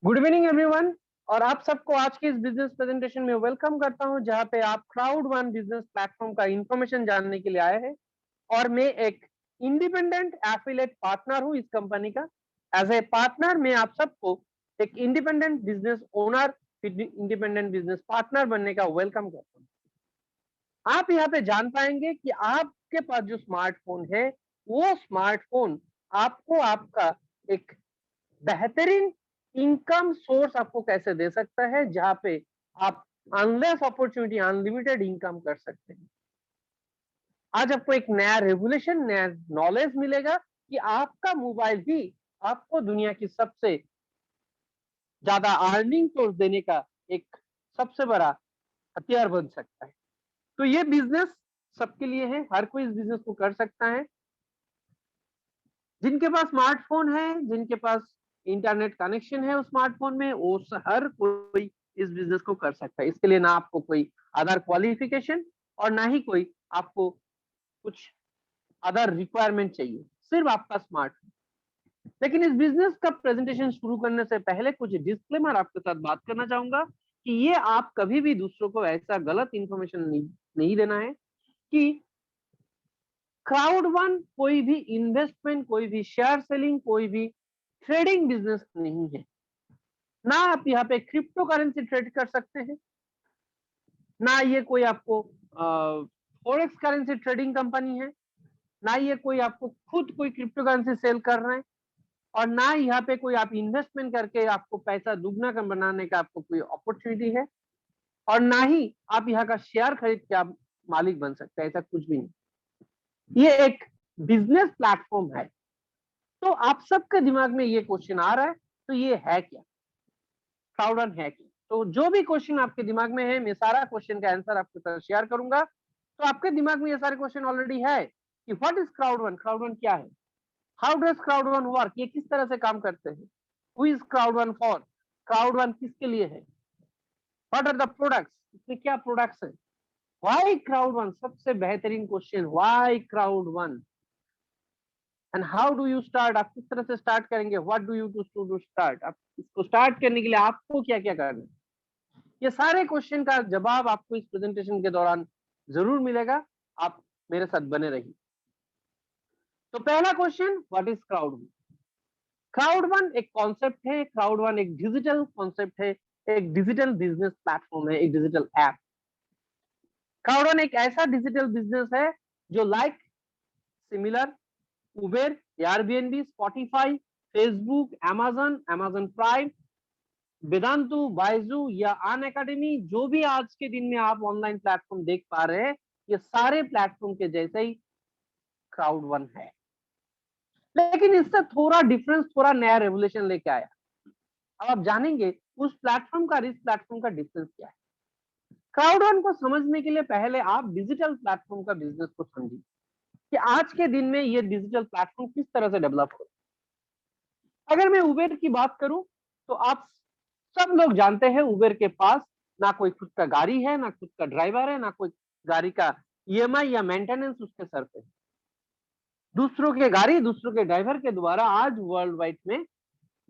Good evening everyone. और आप सबको आज के इस बिजनेस प्रेजेंटेशन में वेलकम करता हूं, जहां पे आप क्राउड वन बिजनेस प्लेटफॉर्म का इंफॉर्मेशन जानने के लिए आए हैं। और मैं एक इंडिपेंडेंट एफिलिएट पार्टनर हूं इस कंपनी का। एज ए पार्टनर मैं आप सबको एक independent business owner, independent business partner बनने का वेलकम करता हूं। आप यहाँ पे जान पाएंगे कि आपके पास जो स्मार्टफोन है, वो स्मार्टफोन आपको आपका एक बेहतरीन इनकम सोर्स आपको कैसे दे सकता है, जहां पे आप अनलेस अपॉर्चुनिटी अनलिमिटेड इनकम कर सकते हैं। आज आपको एक नया रेगुलेशन, नया नॉलेज मिलेगा कि आपका मोबाइल भी आपको दुनिया की सबसे ज्यादा अर्निंग सोर्स देने का एक सबसे बड़ा हथियार बन सकता है। तो ये बिजनेस सबके लिए है, हर कोई इस बिजनेस को कर सकता है। जिनके पास स्मार्टफोन है, जिनके पास इंटरनेट कनेक्शन है उस स्मार्टफोन में, वो हर कोई इस बिजनेस को कर सकता है। इसके लिए ना आपको कोई अदर क्वालिफिकेशन और ना ही कोई आपको कुछ अदर रिक्वायरमेंट चाहिए, सिर्फ आपका स्मार्टफोन। लेकिन इस बिजनेस का प्रेजेंटेशन शुरू करने से पहले कुछ डिस्क्लेमर आपके साथ बात करना चाहूंगा कि ये आप कभी भी दूसरों को ऐसा गलत इंफॉर्मेशन नहीं देना है कि क्राउड वन कोई भी इन्वेस्टमेंट, कोई भी शेयर सेलिंग, कोई भी ट्रेडिंग बिजनेस नहीं है। ना आप यहाँ पे क्रिप्टो करेंसी ट्रेड कर सकते हैं, ना ये कोई आपको फॉरेक्स करेंसी ट्रेडिंग कंपनी है, ना ये कोई आपको खुद कोई क्रिप्टो करेंसी सेल कर रहे हैं, और ना यहाँ पे कोई आप इन्वेस्टमेंट करके आपको पैसा दुगना कर बनाने का आपको कोई अपॉर्चुनिटी है, और ना ही आप यहाँ का शेयर खरीद के आप मालिक बन सकते हैं। ऐसा कुछ भी नहीं। ये एक बिजनेस प्लेटफॉर्म है। तो आप सबके दिमाग में ये क्वेश्चन आ रहा है, तो ये है क्या, क्राउड वन है क्या? तो जो भी क्वेश्चन आपके दिमाग में है, मैं सारा क्वेश्चन का आंसर आपके साथ शेयर करूंगा। तो आपके दिमाग में ये सारे क्वेश्चन ऑलरेडी है कि what is crowd one, crowd one क्या है, how does crowd one work, ये किस तरह से काम करते हैं, who is crowd one for, crowd one किसके लिए है, व्हाट आर द प्रोडक्ट्स, इसमें क्या प्रोडक्ट्स है, व्हाई क्राउड वन, सबसे बेहतरीन question, why crowd one, and how do you start, आप किस तरह से स्टार्ट करेंगे, what do you do start, आप इसको स्टार्ट करने के लिए आपको क्या क्या करना है। ये सारे क्वेश्चन का जवाब आपको इस प्रेजेंटेशन के दौरान जरूर मिलेगा। आप मेरे साथ बने रहिए। तो पहला question, what is crowd one? Crowd one एक कॉन्सेप्ट है, क्राउड वन एक डिजिटल कॉन्सेप्ट है, एक डिजिटल बिजनेस प्लेटफॉर्म है, एक डिजिटल ऐप। क्राउड वन एक ऐसा डिजिटल बिजनेस है जो like similar Uber, Airbnb, Spotify, Facebook, amazon prime, Vedantu, Byju या अन अकेडमी, जो भी आज के दिन में आप ऑनलाइन प्लेटफॉर्म देख पा रहे हैं, ये सारे प्लेटफॉर्म के जैसे ही क्राउड वन है। लेकिन इससे थोड़ा डिफरेंस, थोड़ा नया रेवोल्यूशन लेके आया। अब आप जानेंगे उस प्लेटफॉर्म का, इस प्लेटफॉर्म का डिफरेंस क्या है। क्राउड वन को समझने के लिए पहले आप डिजिटल प्लेटफॉर्म का बिजनेस को समझिए कि आज के दिन में ये डिजिटल प्लेटफॉर्म किस तरह से डेवलप हो। अगर मैं उबेर की बात करूं, तो आप सब लोग जानते हैं उबेर के पास ना कोई खुद का गाड़ी है, ना खुद का ड्राइवर है, ना कोई गाड़ी का ईएमआई या मेंटेनेंस उसके सर पे। दूसरों के गाड़ी, दूसरों के ड्राइवर के द्वारा आज वर्ल्ड वाइड में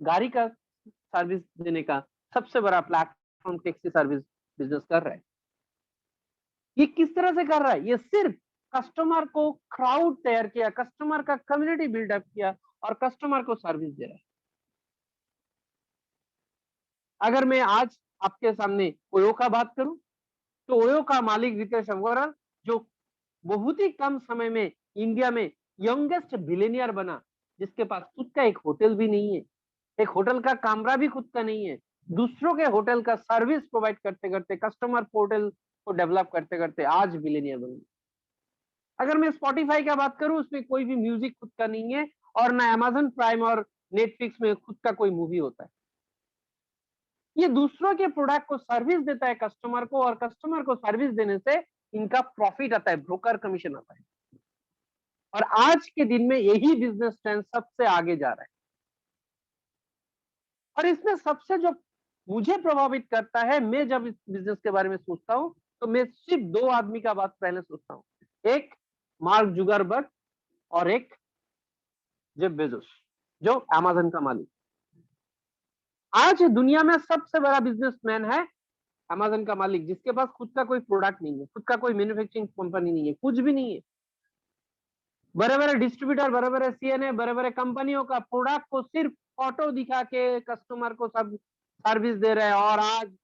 गाड़ी का सर्विस देने का सबसे बड़ा प्लेटफॉर्म टैक्सी सर्विस बिजनेस कर रहा है। ये किस तरह से कर रहा है? ये सिर्फ कस्टमर को क्राउड तैयार किया, कस्टमर का कम्युनिटी बिल्डअप किया और कस्टमर को सर्विस दे रहा है। अगर मैं आज आपके सामने ओयो का बात करूं, तो ओयो का मालिक रितेश अग्रवाल, जो बहुत ही कम समय में इंडिया में यंगेस्ट बिलियनियर बना, जिसके पास खुद का एक होटल भी नहीं है, एक होटल का कमरा भी खुद का नहीं है, दूसरों के होटल का सर्विस प्रोवाइड करते करते, कस्टमर पोर्टल को डेवलप करते करते आज बिलियनियर बन गया। अगर मैं स्पॉटिफाई का बात करूं, उसमें कोई भी म्यूजिक खुद का नहीं है, और ना अमेजन प्राइम और नेटफ्लिक्स में खुद का कोई मूवी होता है। ये दूसरों के प्रोडक्ट को सर्विस देता है कस्टमर को, और कस्टमर को सर्विस देने से इनका प्रॉफिट आता है, ब्रोकर कमीशन आता है। और आज के दिन में यही बिजनेस ट्रेंड सबसे आगे जा रहा है। और इसमें सबसे जो मुझे प्रभावित करता है, मैं जब इस बिजनेस के बारे में सोचता हूं, तो मैं सिर्फ दो आदमी का बात पहले सोचता हूं, एक मार्क जुगरबर्ग और एक जेफ बेजोस, जो अमेजन का मालिक। आज दुनिया में सबसे बड़ा बिजनेसमैन है अमेज़न का मालिक, जिसके पास खुद का कोई प्रोडक्ट नहीं है, खुद का कोई मैन्युफैक्चरिंग कंपनी नहीं है, कुछ भी नहीं है। बड़े-बड़े डिस्ट्रीब्यूटर, बड़े-बड़े सीएनए, बड़े-बड़े कंपनियों का प्रोडक्ट को सिर्फ फोटो दिखा के कस्टमर को सब सर्विस दे रहे हैं और आज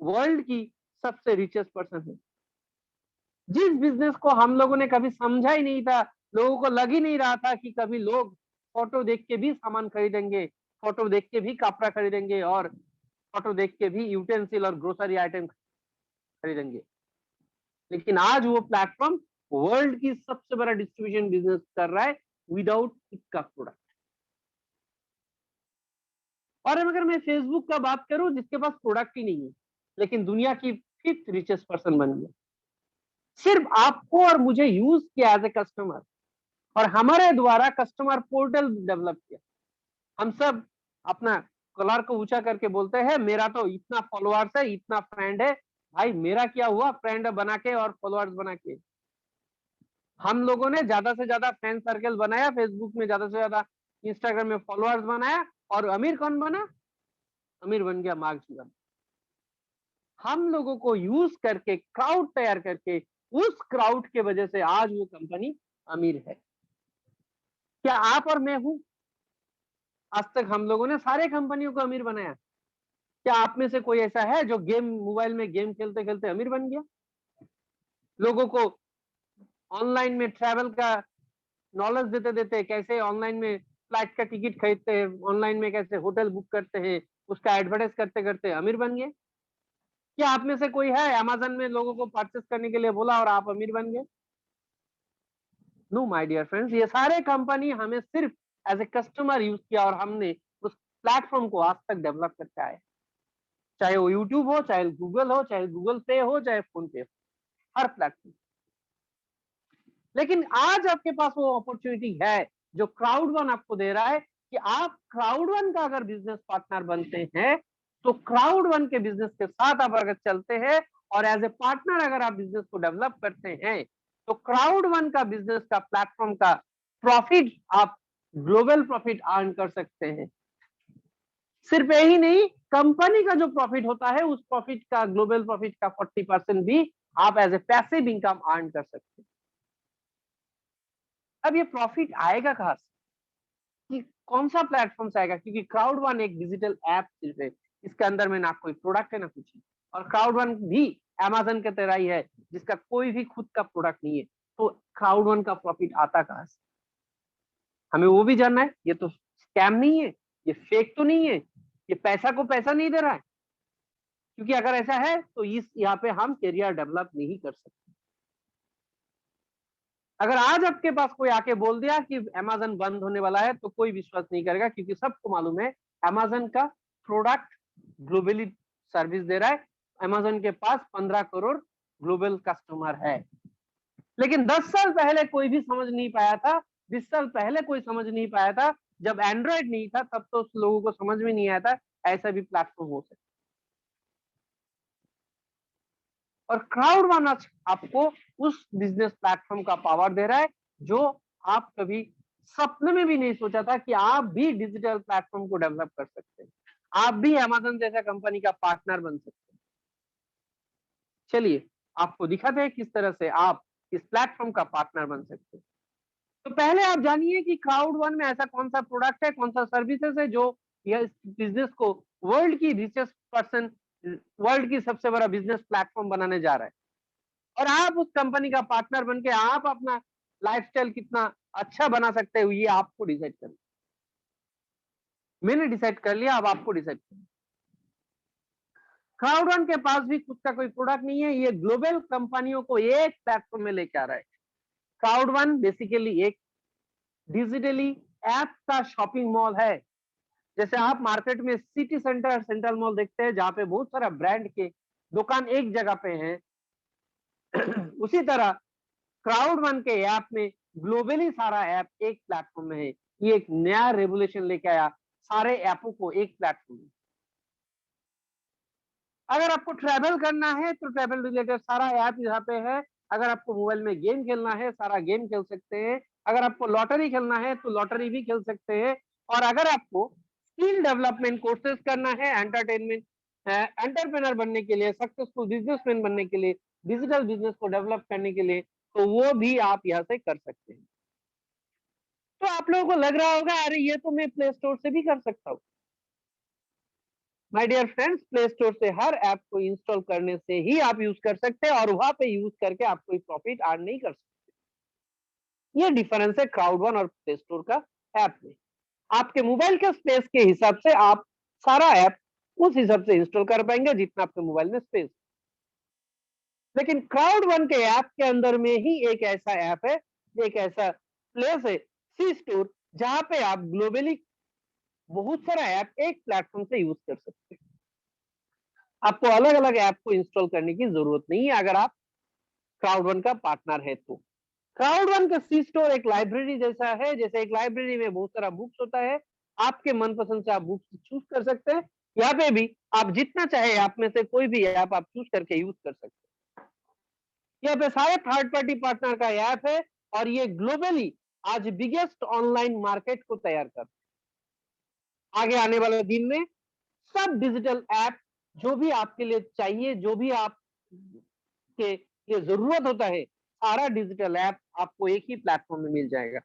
वर्ल्ड की सबसे रिचेस्ट पर्सन है। जिस बिज़नेस को हम लोगों ने कभी समझा ही नहीं था, लोगों को लग ही नहीं रहा था कि कभी लोग फोटो देख के भी सामान खरीदेंगे, फोटो देख के भी कपड़ा खरीदेंगे और फोटो देख के भी यूटेंसिल और ग्रोसरी आइटम खरीदेंगे। लेकिन आज वो प्लेटफ़ॉर्म वर्ल्ड की सबसे बड़ा डिस्ट्रीब्यूशन बिज़नेस कर रहा है विदाउट खुद का प्रोडक्ट। और अगर मैं फेसबुक का बात करूँ जिसके पास प्रोडक्ट ही नहीं है, लेकिन दुनिया की 5th रिचेस्ट पर्सन बन गया। सिर्फ आपको और मुझे यूज़ किया एज़ अ कस्टमर और हमारे द्वारा कस्टमर पोर्टल डेवलप किया। हम सब अपना कलर को ऊँचा करके बोलते हैं, मेरा तो इतना फॉलोअर्स है, इतना फ्रेंड है। भाई मेरा क्या हुआ फ्रेंड बना के और फॉलोअर्स बना के? हम लोगों ने ज़्यादा से ज़्यादा फ्रेंड सर्कल बनाया, फेसबुक में ज़्यादा से ज़्यादा, इंस्टाग्राम में फॉलोअर्स बनाया और अमीर कौन बना? अमीर बन गया मार्क जुकरबर्ग। हम लोगों को यूज़ करके, क्राउड तैयार करके, उस क्राउड के वजह से आज वो कंपनी अमीर है। क्या आप और मैं हूँ? आज तक हम लोगों ने सारे कंपनियों को अमीर बनाया। क्या आप में से कोई ऐसा है जो मोबाइल में गेम खेलते-खेलते अमीर बन गया? लोगों को ऑनलाइन में ट्रैवल का नॉलेज देते-देते कैसे ऑनलाइन में फ्लाइट का टिकट खरीदते हैं, ऑनलाइन में कैसे होटल बुक करते हैं, उसका एडवर्टाइज़ करते-करते अमीर बन गए? क्या आप में से कोई है अमेज़न में लोगों को परचेज़ करने के लिए बोला और आप अमीर बन गए? नो माय डियर फ्रेंड्स, ये सारे कंपनी हमें सिर्फ एज़ अ कस्टमर यूज़ किया और हमने उस प्लेटफ़ॉर्म को आज तक डेवलप करके आए। चाहे वो यूट्यूब हो, चाहे गूगल हो, चाहे गूगल पे हो, चाहे फ़ोन पे हो, हर प्लेटफ़ॉर्म। लेकिन आज आपके पास वो अपॉर्च्युनिटी है, जो क्राउड वन आपको दे रहा है कि आप क्राउड वन का अगर बिज़नेस पार्टनर बनते हैं, तो क्राउड वन के बिज़नेस के साथ आप अगर चलते हैं और एज़ अ पार्टनर अगर आप बिज़नेस को डेवलप करते हैं, तो क्राउड वन का बिज़नेस का प्लेटफ़ॉर्म का प्रॉफिट आप ग्लोबल प्रॉफिट अर्न कर सकते हैं। सिर्फ यही नहीं, कंपनी का जो प्रॉफिट होता है, उस प्रॉफिट का ग्लोबल प्रॉफिट का 40% भी आप as a passive income earn कर सकते हैं। अब ये प्रॉफिट आएगा कहाँ से? कि कौन-सा प्लेटफ़ॉर्म से आएगा? क्योंकि क्राउड वन एक डिजिटल ऐप सिर्फ है। इसके अंदर में ना कोई प्रोडक्ट है, ना कुछ है। और क्राउड वन भी अमेज़न की तरह ही है, जिसका कोई भी खुद का प्रोडक्ट नहीं है। तो क्राउड वन का प्रॉफिट आता कहाँ से? हमें वो भी जानना है। ये तो स्कैम नहीं है, ये फेक तो नहीं है, ये पैसा को पैसा नहीं दे रहा है। क्योंकि अगर ऐसा है, तो इस यहाँ पे हम करियर डेवलप नहीं कर सकते। अगर आज आपके पास कोई आके बोल दिया कि अमेज़न बंद होने वाला है, तो कोई विश्वास नहीं करेगा क्योंकि सबको मालूम है अमेज़न का प्रोडक्ट ग्लोबली सर्विस दे रहा है। अमेज़न के पास 15 करोड़ ग्लोबल कस्टमर है। लेकिन 10 साल पहले कोई भी समझ नहीं पाया था, 20 साल पहले कोई समझ नहीं पाया था, जब एंड्रॉयड नहीं था तब तो उस लोगों को समझ में नहीं आया था, ऐसा भी प्लेटफ़ॉर्म हो सकता है। और क्राउड वन आज आपको उस बिज़नेस प्लेटफ़ॉर्म का पावर दे रहा है, जो आप कभी सपने में भी नहीं सोचा था कि आप भी डिजिटल प्लेटफ़ॉर्म को डेवलप कर सकते हैं। आप भी अमेज़न जैसा कंपनी का पार्टनर बन सकते हैं। चलिए, आपको दिखाते हैं किस तरह से आप इस प्लेटफ़ॉर्म का पार्टनर बन सकते हैं। तो पहले आप जानिए कि क्राउड वन में ऐसा कौन-सा प्रोडक्ट है, कौन-सा सर्विसेज़ है जो यह इस बिज़नेस को वर्ल्ड की रिचेस्ट पर्सन वर्ल्ड की सबसे बड़ा बिज़नेस प्लेटफ़ॉर्म बनाने जा रहा है। और आप उस कंपनी का पार्टनर बन के आप अपना लाइफ़स्टाइल कितना अच्छा बना सकते हो, ये आपको डिसाइड करना है। मैंने डिसाइड कर लिया, अब आपको डिसाइड करना है। क्राउडवन के पास भी खुद का कोई प्रोडक्ट नहीं है, ये ग्लोबल कंपनियों को एक प्लेटफ़ॉर्म में लेके आ रहा है। क्राउडवन बेसिकली एक डिजिटली ऐप का शॉपिंग मॉल है। जैसे आप मार्केट में सिटी सेंटर, सेंट्रल मॉल देखते हैं, जहाँ पे बहुत सारा ब्रांड के दुकान एक जगह पे हैं। उसी तरह क्राउड वन के ऐप में ग्लोबली सारा ऐप एक प्लेटफॉर्म में है। ये एक नया रेवोल्यूशन लेके आया सारे ऐपों को एक प्लेटफॉर्म में। अगर आपको ट्रैवल करना है तो ट्रैवल रिलेटेड सारा ऐप यहाँ पे है। अगर आपको मोबाइल में गेम खेलना है, सारा गेम खेल सकते हैं। अगर आपको लॉटरी खेलना है तो लॉटरी भी खेल सकते हैं। और अगर आपको स्किल डेवलपमेंट कोर्सेज करना है, एंटरटेनमेंट एंटरप्रेन्योर बनने के लिए, सक्सेसफुल बिजनेसमैन बनने के लिए, डिजिटल बिजनेस को डेवलप करने के लिए, तो वो भी आप यहाँ से कर सकते हैं। तो आप लोगों को लग रहा होगा अरे ये तो मैं प्ले स्टोर से भी कर सकता हूँ। My dear friends, play store से हर ऐप को इंस्टॉल करने से ही आप यूज कर सकते हैं, और वहां पे यूज करके आप कोई प्रॉफिट अर्न नहीं कर सकते। ये डिफरेंस है क्राउड वन और प्ले स्टोर का ऐप में। आपके मोबाइल के स्पेस के हिसाब से आप सारा ऐप उस हिसाब से इंस्टॉल कर पाएंगे जितना आपके मोबाइल में स्पेस। लेकिन क्राउड वन के ऐप के अंदर में ही एक ऐसा ऐप है, एक ऐसा प्लेस है, सी स्टोर, जहां पे आप ग्लोबली बहुत सारा ऐप एक प्लेटफॉर्म से यूज कर सकते हैं। आपको अलग अलग ऐप को इंस्टॉल करने की जरूरत नहीं है अगर आप क्राउड वन का पार्टनर है तो। क्राउड वन का सी स्टोर एक लाइब्रेरी जैसा है, जैसे एक लाइब्रेरी में बहुत सारा बुक्स होता है, आपके मनपसंद से आप बुक्स चूज कर सकते हैं। यहाँ पे भी आप जितना चाहे आप में से कोई भी ऐप आप चूज करके यूज कर सकते हैं। यहाँ पे सारे थर्ड पार्टी पार्टनर का ऐप है, और ये ग्लोबली आज बिगेस्ट ऑनलाइन मार्केट को तैयार कर। आगे आने वाले दिन में सब डिजिटल ऐप जो भी आपके लिए चाहिए, जो भी आप के लिए जरूरत होता है, सारा डिजिटल ऐप आपको एक ही प्लेटफॉर्म में मिल जाएगा।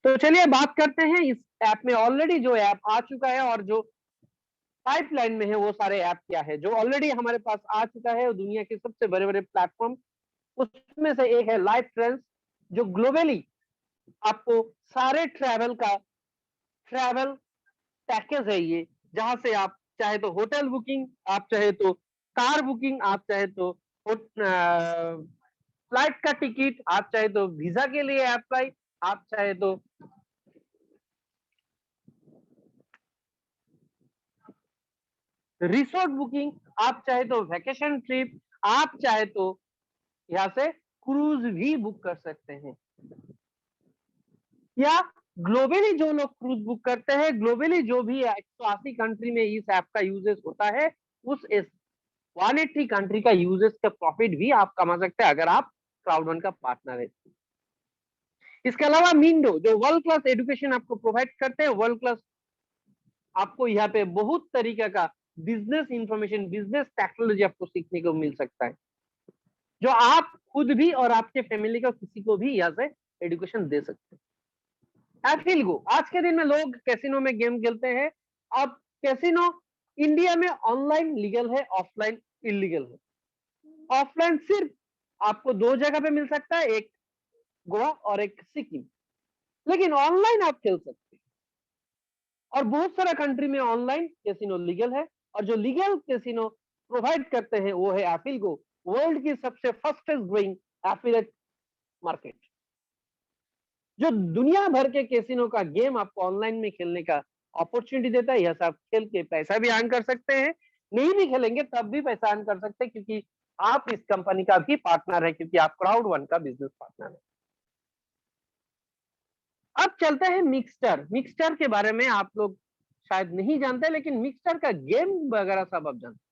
तो चलिए बात करते हैं इस ऐप में ऑलरेडी जो ऐप आ चुका है और जो पाइपलाइन में है, वो सारे ऐप क्या है जो ऑलरेडी हमारे पास आ चुका है। दुनिया के सबसे बड़े बड़े प्लेटफॉर्म, उसमें से एक है लाइफ ट्रेंड्स, जो ग्लोबली आपको सारे ट्रैवल पैकेज है ये, जहां से आप चाहे तो होटल बुकिंग, आप चाहे तो कार बुकिंग, आप चाहे तो फ्लाइट का टिकट, आप चाहे तो वीजा के लिए अप्लाई, आप चाहे तो रिसोर्ट बुकिंग, आप चाहे तो वैकेशन ट्रिप, आप चाहे तो यहाँ से क्रूज भी बुक कर सकते हैं। या ग्लोबली जो लोग क्रूज बुक करते हैं, ग्लोबली जो भी 180 कंट्री में इस ऐप का यूजेस होता है, उस 180 कंट्री का यूजेस का प्रॉफिट भी आप कमा सकते हैं अगर आप क्राउड वन का पार्टनर है। इसके अलावा मिंडो जो वर्ल्ड क्लास एजुकेशन आपको प्रोवाइड करते हैं, वर्ल्ड क्लास आपको यहाँ पे बहुत तरीके का बिजनेस इंफॉर्मेशन, बिजनेस टेक्नोलॉजी आपको सीखने को मिल सकता है, जो आप खुद भी और आपके फैमिली का किसी को भी यहाँ से एजुकेशन दे सकते हैं। एफिलगो, आज के दिन में लोग कैसीनो में गेम खेलते हैं। अब कैसीनो इंडिया में ऑनलाइन लीगल है, ऑफलाइन इलीगल है। ऑफलाइन सिर्फ आपको दो जगह पे मिल सकता है, एक गोवा और एक सिक्किम, लेकिन ऑनलाइन आप खेल सकते हैं। और बहुत सारा कंट्री में ऑनलाइन कैसीनो लीगल है, और जो लीगल कैसीनो प्रोवाइड करते हैं वो है एफिलगो, वर्ल्ड की सबसे फास्टेस्ट ग्रोइंग एफिलिएट मार्केट, जो दुनिया भर के कैसीनो का गेम आपको ऑनलाइन में खेलने का अपॉर्चुनिटी देता है। यह सब खेल के पैसा भी अर्न कर सकते हैं, नहीं भी खेलेंगे तब भी पैसा अर्न कर सकते हैं, क्योंकि आप इस कंपनी का भी पार्टनर है, क्योंकि आप क्राउड वन का बिजनेस पार्टनर है। अब चलते हैं मिक्सचर। मिक्सचर के बारे में आप लोग शायद नहीं जानते, लेकिन मिक्सचर का गेम वगैरह सब आप जानते।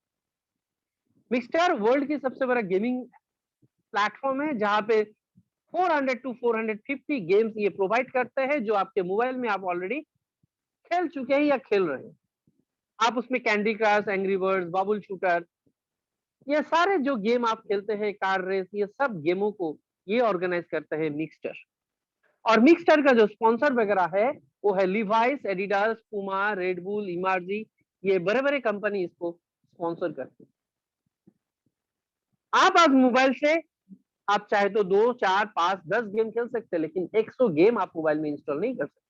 मिक्सचर वर्ल्ड की सबसे बड़ा गेमिंग प्लेटफॉर्म है, जहां पे 400 टू 450 गेम्स ये प्रोवाइड करते हैं, जो आपके मोबाइल में आप ऑलरेडी खेल चुके हैं या खेल रहे हैं। आप उसमें candy crush, angry birds, bubble shooter, ये सारे जो गेम आप खेलते हैं, कार रेस, ये सब गेमों को ये ऑर्गेनाइज करते हैं मिक्सचर। और मिक्सचर का जो स्पॉन्सर वगैरह है वो है लिवाइस, एडिडास, पुमा, रेडबुल, इमर्जी, ये बड़े बड़े कंपनी इसको स्पॉन्सर करते हैं। आप आज मोबाइल से आप चाहे तो 2, 4, 5, 10 गेम खेल सकते हैं, लेकिन 100 गेम आप मोबाइल में इंस्टॉल नहीं कर सकते।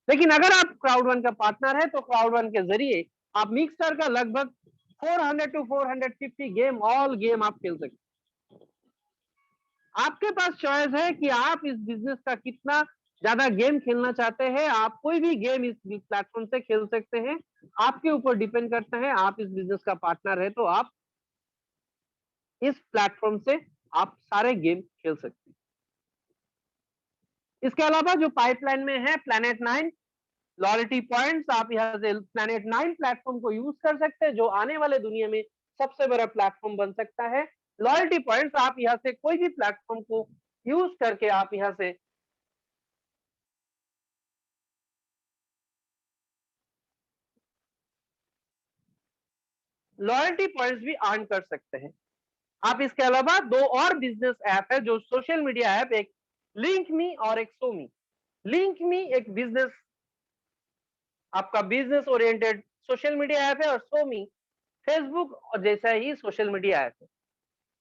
लेकिन अगर आप क्राउड वन का पार्टनर है तो क्राउड वन के जरिए आप मिक्सचर का लगभग 400 टू 450 गेम, ऑल गेम आप खेल सकते हैं। आपके पास चॉइस है कि आप इस बिजनेस का कितना ज्यादा गेम खेलना चाहते हैं। आप कोई भी गेम इस प्लेटफॉर्म से खेल सकते हैं, आपके ऊपर डिपेंड करता है। आप इस बिजनेस का पार्टनर है तो आप इस प्लेटफॉर्म से आप सारे गेम खेल सकते हैं। इसके अलावा जो पाइपलाइन में है प्लैनेट 9 लॉयल्टी पॉइंट्स, आप यहाँ से प्लैनेट 9 प्लेटफॉर्म को यूज कर सकते हैं, जो आने वाले दुनिया में सबसे बड़ा प्लेटफॉर्म बन सकता है। लॉयल्टी पॉइंट्स आप यहाँ से कोई भी प्लेटफॉर्म को यूज करके आप यहाँ से लॉयल्टी पॉइंट्स भी अर्न कर सकते हैं। आप इसके अलावा दो और बिजनेस ऐप है जो सोशल मीडिया ऐप, एक लिंक मी और एक सोमी। लिंक मी एक बिजनेस, आपका business oriented social media app है, और सोमी फेसबुक और जैसा ही सोशल मीडिया ऐप है।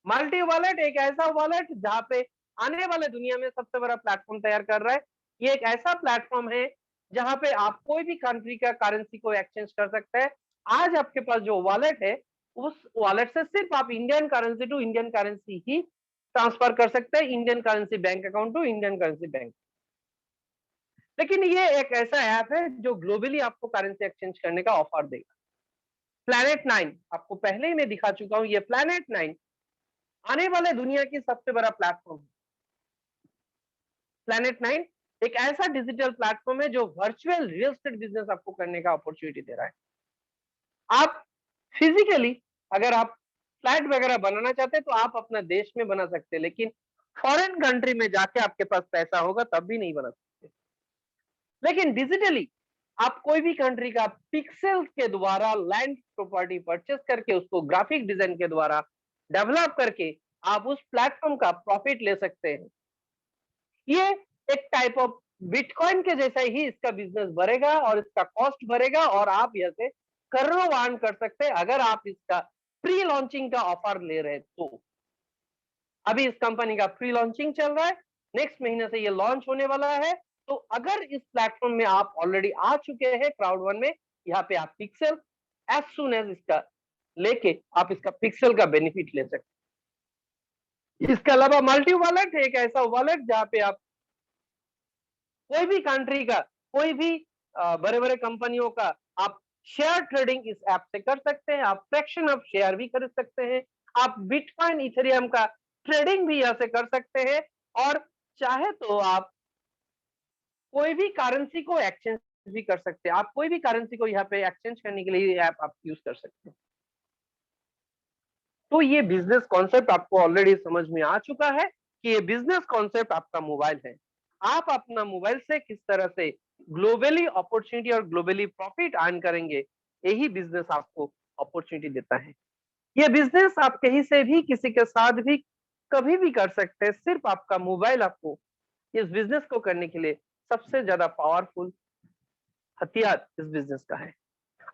मल्टी वॉलेट एक ऐसा वॉलेट जहां पे आने वाले दुनिया में सबसे बड़ा प्लेटफॉर्म तैयार कर रहा है। ये एक ऐसा प्लेटफॉर्म है जहां पे आप कोई भी कंट्री का करेंसी को एक्सचेंज कर सकते हैं। आज आपके पास जो वॉलेट है, उस वॉलेट से सिर्फ आप Indian currency to Indian currency ही ट्रांसफर कर सकते हैं, Indian currency bank account to Indian currency bank. लेकिन ये एक ऐसा ऐप है जो ग्लोबली आपको करेंसी एक्सचेंज करने का ऑफर देगा। प्लैनेट 9 आपको पहले ही मैं दिखा चुका हूं, ये प्लैनेट 9 आने वाले दुनिया की सबसे बड़ा प्लेटफॉर्म है। प्लैनेट 9 एक ऐसा डिजिटल प्लेटफॉर्म है जो वर्चुअल रियल एस्टेट बिजनेस आपको करने का अपॉर्चुनिटी दे रहा है। आप फिजिकली अगर आप फ्लैट वगैरह बनाना चाहते हैं तो आप अपना देश में बना सकते हैं, लेकिन फॉरेन कंट्री में जाके आपके पास पैसा होगा तब भी नहीं बना सकते। लेकिन डिजिटली आप कोई भी कंट्री का पिक्सल के द्वारा लैंड प्रॉपर्टी परचेस करके उसको ग्राफिक डिजाइन के द्वारा डेवलप करके आप उस प्लेटफॉर्म का प्रॉफिट ले सकते हैं। ये एक टाइप ऑफ बिटकॉइन के जैसा ही इसका बिजनेस बढ़ेगा और इसका कॉस्ट बढ़ेगा, और आप यहां से करोड़ों अर्न कर सकते हैं अगर आप इसका प्री लॉन्चिंग का ऑफर ले रहे हैं तो। अभी इस कंपनी का प्री लॉन्चिंग चल रहा है, नेक्स्ट महीने से ये लॉन्च होने वाला है। तो अगर इस प्लेटफॉर्म में आप ऑलरेडी आ चुके हैं क्राउड वन में, यहाँ पे आप पिक्सल एज सुन एज इसका लेके आप इसका पिक्सल का बेनिफिट ले सकते हैं। इसके अलावा मल्टी वॉलेट एक ऐसा वॉलेट जहां पे आप कोई भी कंट्री का, कोई भी बड़े बड़े कंपनियों का आप शेयर ट्रेडिंग इस ऐप से कर सकते हैं। आप फ्रैक्शन ऑफ शेयर भी कर सकते हैं। आप बिटकॉइन इथेरियम का ट्रेडिंग भी यहाँ से कर सकते हैं, और चाहे तो आप कोई भी करेंसी को एक्सचेंज भी कर सकते हैं। आप कोई भी करेंसी को यहाँ पे एक्सचेंज करने के लिए ऐप आप यूज कर सकते हैं। तो ये बिजनेस कॉन्सेप्ट आपको ऑलरेडी समझ में आ चुका है कि ये बिजनेस कॉन्सेप्ट आपका मोबाइल है। आप अपना मोबाइल से किस तरह से ग्लोबली अपॉर्चुनिटी और ग्लोबली प्रॉफिट अर्न करेंगे, यही बिजनेस आपको अपॉर्चुनिटी देता है। ये बिजनेस आप कहीं से भी किसी के साथ भी कभी भी कर सकते हैं। सिर्फ आपका मोबाइल आपको इस बिजनेस को करने के लिए सबसे ज्यादा पावरफुल हथियार इस बिजनेस का है।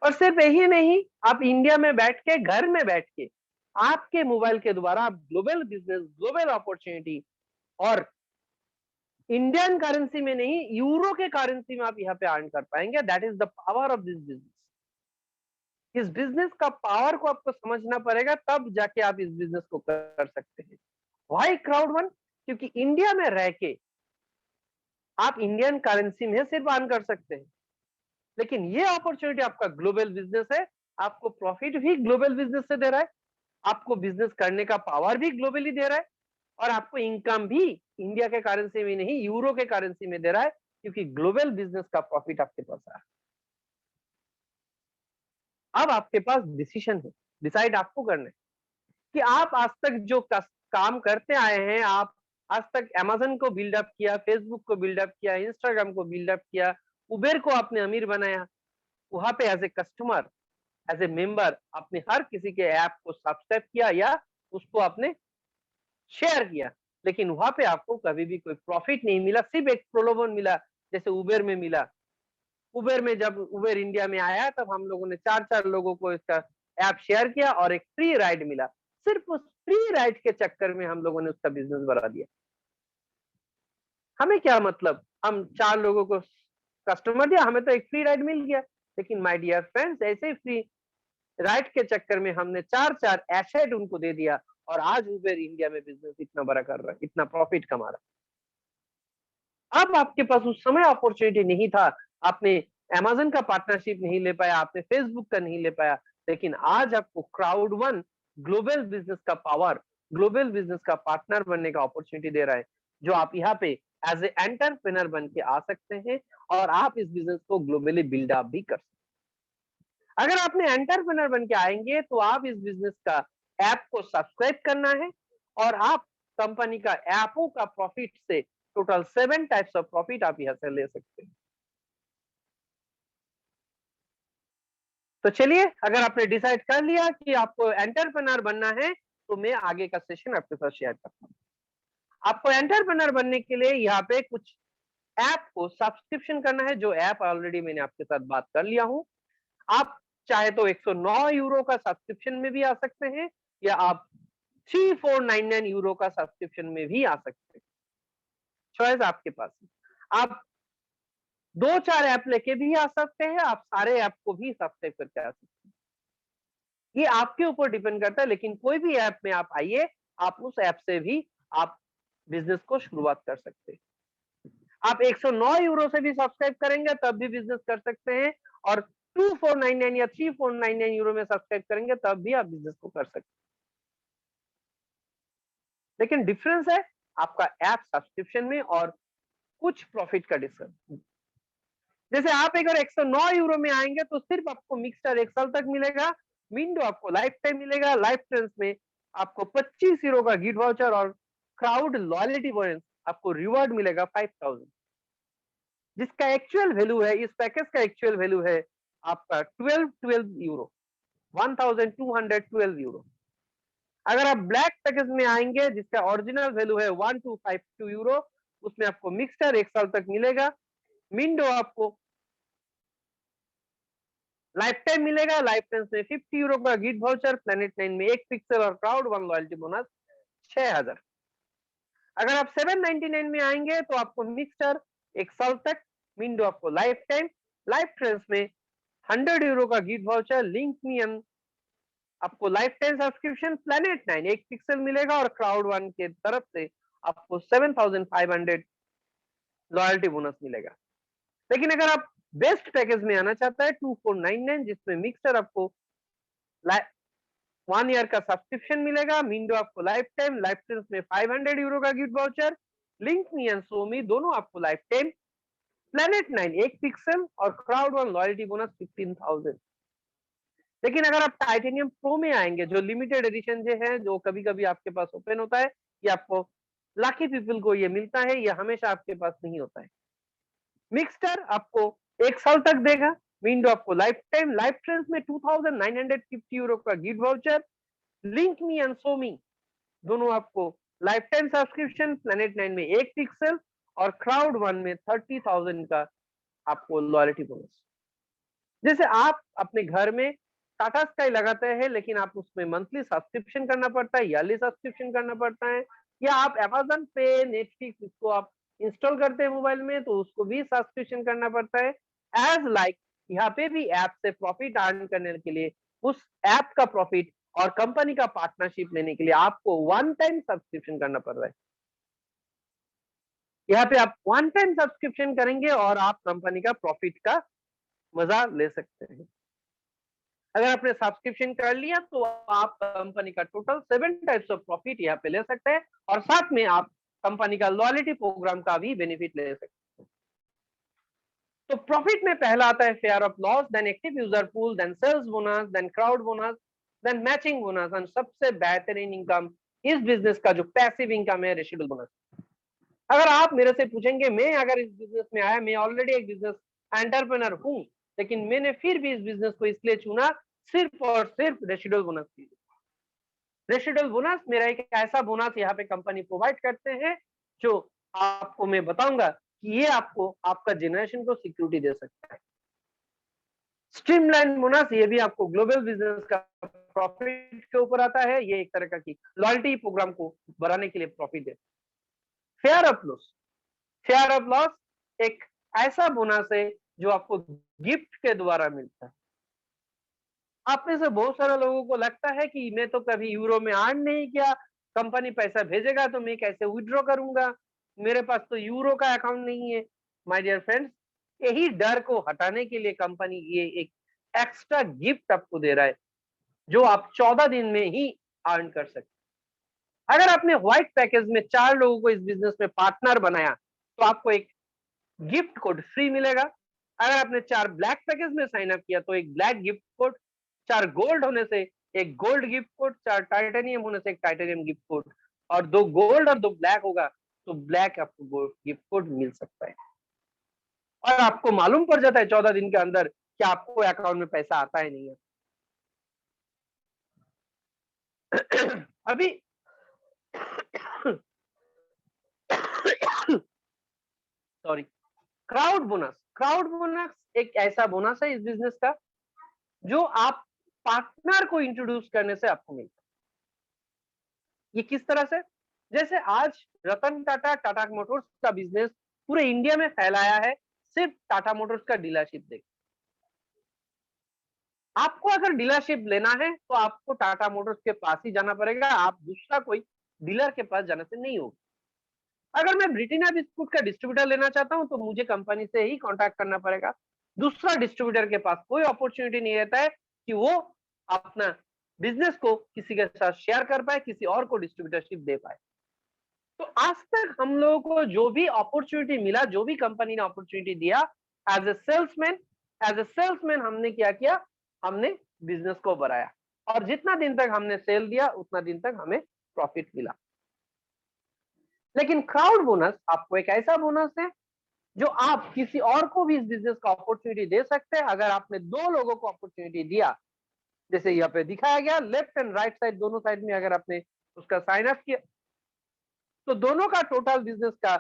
और सिर्फ यही नहीं, आप इंडिया में बैठ के, घर में बैठ के आपके मोबाइल के द्वारा आप ग्लोबल बिजनेस, ग्लोबल अपॉर्चुनिटी, और इंडियन करेंसी में नहीं, यूरो के करेंसी में आप यहाँ पे अर्न कर पाएंगे। That is the power of this business. इस बिजनेस का पावर को आपको समझना पड़ेगा, तब जाके आप इस बिजनेस को कर सकते हैं। Why crowd one? क्योंकि इंडिया में रह के आप इंडियन करेंसी में सिर्फ अर्न कर सकते हैं, लेकिन ये अपॉर्चुनिटी आपका ग्लोबल बिजनेस है। आपको प्रॉफिट भी ग्लोबल बिजनेस से दे रहा है, आपको बिजनेस करने का पावर भी ग्लोबली दे रहा है, और आपको इनकम भी इंडिया के करेंसी में नहीं, यूरो के करेंसी में दे रहा है, क्योंकि ग्लोबल बिजनेस का प्रॉफिट आपके पास आ रहा है। अब आपके पास डिसीजन है, डिसाइड आपको करना है कि आप आज तक जो काम करते आए हैं, आप आज तक अमेज़न को बिल्डअप किया, फेसबुक को बिल्डअप किया, इंस्टाग्राम को बिल्डअप किया, उबेर को आपने अमीर बनाया, वहां पे as a customer, as a member आपने हर किसी के ऐप को सब्सक्राइब किया या उसको आपने शेयर किया, लेकिन वहां पे आपको कभी भी कोई प्रॉफिट नहीं मिला, सिर्फ एक प्रलोभन मिला, जैसे उबेर में मिला। उबेर में जब उबेर इंडिया में आया तब हम लोगों ने चार चार लोगों को इसका ऐप शेयर किया और एक फ्री राइड मिला। सिर्फ उस फ्री राइड के चक्कर में हम लोगों ने उसका बिजनेस बढ़ा दिया। हमें क्या मतलब, हम चार लोगों को कस्टमर दिया, हमें तो एक फ्री राइड मिल गया। लेकिन माय डियर फ्रेंड्स, ऐसे ही फ्री राइड के चक्कर में हमने चार चार एसेट उनको दे दिया, और आज उबेर इंडिया में बिजनेस इतना बड़ा कर रहा है, इतना प्रॉफिट कमा रहा है। अब आपके पास उस समय अपॉर्चुनिटी नहीं था, आपने अमेज़न का पार्टनरशिप नहीं ले पाया, आपने फेसबुक का नहीं ले पाया, लेकिन आज आपको क्राउड वन ग्लोबल बिजनेस का पावर, ग्लोबल बिजनेस का पार्टनर बनने का अपॉर्चुनिटी दे रहा है, जो आप यहाँ पे एज ए एंटरप्रेन्योर बन के आ सकते हैं, और आप इस बिजनेस को ग्लोबली बिल्ड अप भी कर सकते हैं। अगर आपने एंटरप्रेन्योर बन के आएंगे तो आप इस बिजनेस का ऐप को सब्सक्राइब करना है, और आप कंपनी का ऐपों का प्रॉफिट से टोटल 7 टाइप्स ऑफ प्रॉफिट आप यहां से ले सकते हैं। तो चलिए, अगर आपने डिसाइड कर लिया कि आपको एंटरप्रेन्योर बनना है, तो मैं आगे का सेशन आपके साथ शेयर करता हूँ। आपको एंटरप्रेन्योर बनने के लिए यहाँ पे कुछ ऐप को सब्सक्रिप्शन करना है, जो ऐप ऑलरेडी मैंने आपके साथ बात कर लिया हूँ। आप चाहे तो 109 यूरो का सब्सक्रिप्शन में भी आ सकते हैं, या आप 3499 यूरो का सब्सक्रिप्शन में भी आ सकते हैं। चॉइस आपके पास है। आप 2-4 ऐप लेके भी आ सकते हैं, आप सारे ऐप को भी सब्सक्राइब करके आ सकते हैं। ये आपके ऊपर डिपेंड करता है, लेकिन कोई भी ऐप में आप आइए, आप उस ऐप से भी आप बिजनेस को शुरुआत कर सकते हैं। आप 109 यूरो से भी सब्सक्राइब करेंगे तब भी बिजनेस कर सकते हैं, और 2499 या 3499 यूरो में सब्सक्राइब करेंगे तब भी आप बिजनेस को कर सकते हैं। लेकिन डिफरेंस है आपका ऐप सब्सक्रिप्शन में और कुछ प्रॉफिट का डिफरेंस। जैसे आप अगर 109 यूरो में आएंगे तो सिर्फ आपको मिक्सचर 1 साल तक मिलेगा, विंडो आपको लाइफ टाइम मिलेगा, लाइफ ट्रेंड्स में आपको 25 यूरो का गिफ्ट वाउचर और क्राउड लॉयल्टी पॉइंट्स आपको रिवॉर्ड मिलेगा 5000, जिसका एक्चुअल वैल्यू है, इस पैकेज का एक्चुअल वैल्यू है आपका 12 यूरो, 1212 यूरो। अगर आप ब्लैक पैकेज में आएंगे जिसका ओरिजिनल वैल्यू है 1252 यूरो, उसमें आपको मिक्सचर 1 साल तक मिलेगा, विंडो आपको लाइफ टाइम मिलेगा, लाइफ टाइम में 50 यूरो का गिफ्ट वाउचर, प्लेनेट 9 में 1 पिक्सल और क्राउड 1 लॉयल्टी बोनस 6000। अगर आप 799 में आएंगे तो आपको मिक्सचर 1 साल तक, विंडो आपको लाइफ टाइम, लाइफ ट्रेंड्स में 100 यूरो का गिफ्ट वाउचर, लिंक मी आपको life time subscription, planet 9 1 pixel मिलेगा, और क्राउड 1 के तरफ से आपको 7500 लॉयल्टी बोनस मिलेगा। लेकिन अगर आप बेस्ट पैकेज में आना चाहता है 2499, जिसमें मिक्सर आपको 1 ईयर का सब्सक्रिप्शन मिलेगा, विंडो आपको लाइफ टाइम, लाइफ टाइम में 500 यूरो का gift voucher, link me and show मी दोनों आपको लाइफ टाइम, प्लेनेट 9 1 पिक्सल और क्राउड 1 लॉयल्टी बोनस 15000। लेकिन अगर आप टाइटेनियम प्रो में आएंगे, जो लिमिटेड एडिशन जो है, जो कभी कभी आपके पास ओपन होता है, ये आपको लकी पीपल को ये मिलता है, ये हमेशा आपके पास नहीं होता है। मिक्सचर आपको 1 साल तक देगा, विंडो आपको लाइफ टाइम, लाइफ ट्रेंड्स में 2950 यूरो का gift voucher, link me and show मी दोनों आपको लाइफ टाइम सब्सक्रिप्शन, प्लेनेट 9 में 1 पिक्सल और क्राउड 1 में 30,000 का आपको लॉयल्टी बोनस। जैसे आप अपने घर में टाटा स्काई लगाते हैं, लेकिन आप उसमें मंथली सब्सक्रिप्शन करना पड़ता है, ईयरली सब्सक्रिप्शन करना पड़ता है, या आप अमेजन पे, नेटफ्लिक्स इसको आप इंस्टॉल करते हैं मोबाइल में तो उसको भी सब्सक्रिप्शन करना पड़ता है। एज लाइक यहाँ पे भी ऐप से प्रॉफिट अर्न करने के लिए, उस ऐप का प्रॉफिट और कंपनी का पार्टनरशिप लेने के लिए आपको वन टाइम सब्सक्रिप्शन करना पड़ रहा है। यहाँ पे आप वन टाइम सब्सक्रिप्शन करेंगे और आप कंपनी का प्रॉफिट का मजा ले सकते हैं। अगर आपने सब्सक्रिप्शन कर लिया तो आप कंपनी का टोटल 7 टाइप्स ऑफ प्रॉफिट यहाँ पे ले सकते हैं, और साथ में आप कंपनी का लॉयल्टी प्रोग्राम का भी बेनिफिट ले सकते हैं। तो प्रॉफिट में पहला आता है fair of loss, then active user pool, then sales bonus, then crowd bonus, then matching bonus, and सबसे बेहतरीन इनकम इस बिजनेस का जो पैसिव इनकम है, रेसिडुअल बोनस। अगर आप मेरे से पूछेंगे, मैं अगर इस बिजनेस में आया, मैं ऑलरेडी एक बिजनेस एंटरप्रेन्योर हूं, लेकिन मैंने फिर भी इस बिजनेस को इसलिए चुना सिर्फ और सिर्फ रेसिडुअल बोनस के लिए। रेसिडुअल बोनस मेरा एक ऐसा बोनस यहाँ पे कंपनी प्रोवाइड करते हैं, जो आपको मैं बताऊंगा कि ये आपको आपका जनरेशन को सिक्योरिटी दे सकता है। स्ट्रीमलाइन बोनस, ये भी आपको ग्लोबल बिजनेस का प्रॉफिट के ऊपर आता है, ये एक तरह का की लॉयल्टी प्रोग्राम को बढ़ाने के लिए प्रॉफिट है। Fair of loss, fair of loss एक ऐसा बोनस है जो आपको गिफ्ट के द्वारा मिलता है। आप में से बहुत सारे लोगों को लगता है कि मैं तो कभी यूरो में अर्न नहीं किया, कंपनी पैसा भेजेगा तो मैं कैसे विड्रॉ करूंगा, मेरे पास तो यूरो का अकाउंट नहीं है। माय डियर फ्रेंड्स, यही डर को हटाने के लिए कंपनी ये एक एक्स्ट्रा गिफ्ट आपको दे रहा है, जो आप 14 दिन में ही अर्न कर सकते। अगर आपने व्हाइट पैकेज में 4 लोगों को इस बिजनेस में पार्टनर बनाया तो आपको एक गिफ्ट कोड फ्री मिलेगा। अगर आपने 4 ब्लैक पैकेज में साइन अप किया तो एक ब्लैक गिफ्ट कोड, 4 गोल्ड होने से एक गोल्ड गिफ्ट कोड, 4 टाइटेनियम होने से एक टाइटेनियम गिफ्ट कोड, और 2 गोल्ड और 2 ब्लैक होगा तो ब्लैक आपको गिफ्ट कोड मिल सकता है। और आपको मालूम पड़ जाता है 14 दिन के अंदर कि आपको अकाउंट में पैसा आता है नहीं है। अभी सॉरी, क्राउड बोनस एक ऐसा बोनस है इस बिजनेस का जो आप पार्टनर को इंट्रोड्यूस करने से आपको मिलता है। ये किस तरह से? जैसे आज रतन टाटा टाटा मोटर्स का बिजनेस पूरे इंडिया में फैलाया है सिर्फ टाटा मोटर्स का डीलरशिप देकर। आपको अगर डीलरशिप लेना है तो आपको टाटा मोटर्स के पास ही जाना पड़ेगा, आप दूसरा कोई डीलर के पास जाने से नहीं होगा। अगर मैं ब्रिटानिया बिस्कुट का डिस्ट्रीब्यूटर लेना चाहता हूं तो मुझे कंपनी से ही कांटेक्ट करना पड़ेगा। दूसरा डिस्ट्रीब्यूटर के पास कोई अपॉर्चुनिटी नहीं रहता है कि वो अपना बिजनेस को किसी के साथ शेयर कर पाए, किसी और को डिस्ट्रीब्यूटरशिप दे पाए। तो आज तक हम लोगों को जो भी अपॉर्चुनिटी मिला, जो भी कंपनी ने अपॉर्चुनिटी दिया, एज ए सेल्समैन हमने क्या किया? हमने बिजनेस को बढ़ाया और जितना दिन तक हमने सेल दिया उतना दिन तक हमें प्रॉफिट मिला। लेकिन क्राउड बोनस आपको एक ऐसा बोनस है जो आप किसी और को भी इस बिजनेस का अपॉर्चुनिटी दे सकते हैं। अगर आपने दो लोगों को अपॉर्चुनिटी दिया, जैसे यहाँ पे दिखाया गया, लेफ्ट एंड राइट साइड दोनों साइड में अगर आपने उसका साइन अप किया तो दोनों का टोटल बिजनेस का